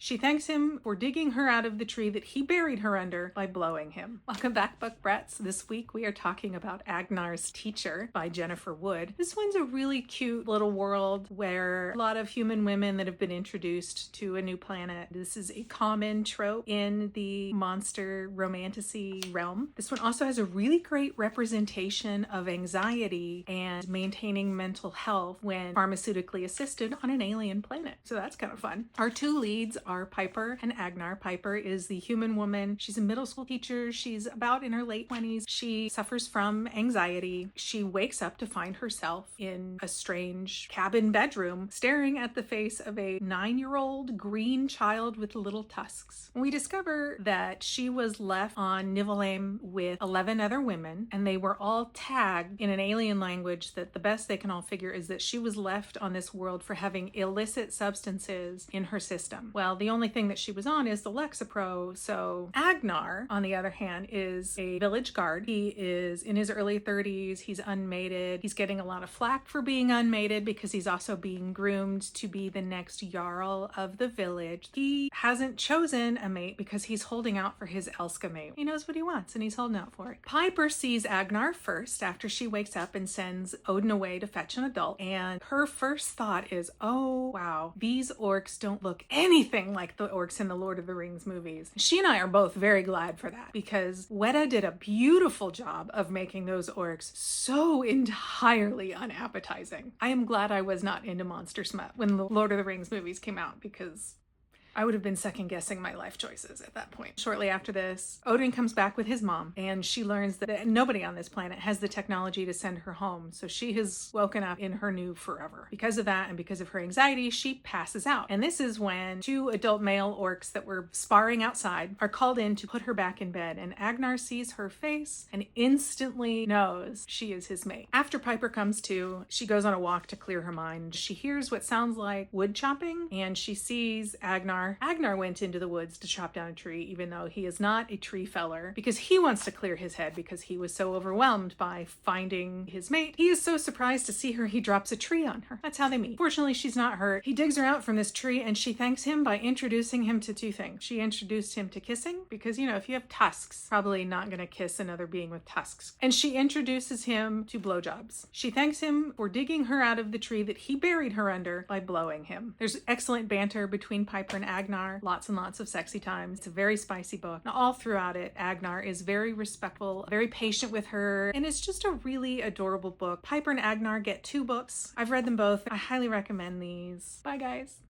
She thanks him for digging her out of the tree that he buried her under by blowing him. Welcome back, Book Brats. This week we are talking about Agnarr's Teacher by Jennifer Wood. This one's a really cute little world where a lot of human women that have been introduced to a new planet. This is a common trope in the monster romantasy realm. This one also has a really great representation of anxiety and maintaining mental health when pharmaceutically assisted on an alien planet. So that's kind of fun. Our two leads are Piper and Agnarr. Piper is the human woman. She's a middle school teacher. She's about in her late 20s. She suffers from anxiety. She wakes up to find herself in a strange cabin bedroom staring at the face of a 9-year-old green child with little tusks. We discover that she was left on Nivellheim with 11 other women, and they were all tagged in an alien language that the best they can all figure is that she was left on this world for having illicit substances in her system. Well, the only thing that she was on is the Lexapro. So Agnarr, on the other hand, is a village guard. He is in his early 30s. He's unmated. He's getting a lot of flack for being unmated because he's also being groomed to be the next Jarl of the village. He hasn't chosen a mate because he's holding out for his Elska mate. He knows what he wants and he's holding out for it. Piper sees Agnarr first after she wakes up and sends Odin away to fetch an adult. And her first thought is, oh, wow, these orcs don't look anything like the orcs in the Lord of the Rings movies. She and I are both very glad for that because Weta did a beautiful job of making those orcs so entirely unappetizing. I am glad I was not into monster smut when the Lord of the Rings movies came out because I would have been second guessing my life choices at that point. Shortly after this, Odin comes back with his mom and she learns that nobody on this planet has the technology to send her home. So she has woken up in her new forever. Because of that and because of her anxiety, she passes out. And this is when 2 adult male orcs that were sparring outside are called in to put her back in bed. And Agnarr sees her face and instantly knows she is his mate. After Piper comes to, she goes on a walk to clear her mind. She hears what sounds like wood chopping and she sees Agnarr. Agnarr went into the woods to chop down a tree, even though he is not a tree feller, because he wants to clear his head because he was so overwhelmed by finding his mate. He is so surprised to see her, he drops a tree on her. That's how they meet. Fortunately, she's not hurt. He digs her out from this tree and she thanks him by introducing him to 2 things. She introduced him to kissing because, if you have tusks, probably not going to kiss another being with tusks. And she introduces him to blowjobs. She thanks him for digging her out of the tree that he buried her under by blowing him. There's excellent banter between Piper and Agnarr, lots and lots of sexy times. It's a very spicy book. Now, all throughout it, Agnarr is very respectful, very patient with her, and it's just a really adorable book. Piper and Agnarr get 2 books. I've read them both. I highly recommend these. Bye, guys.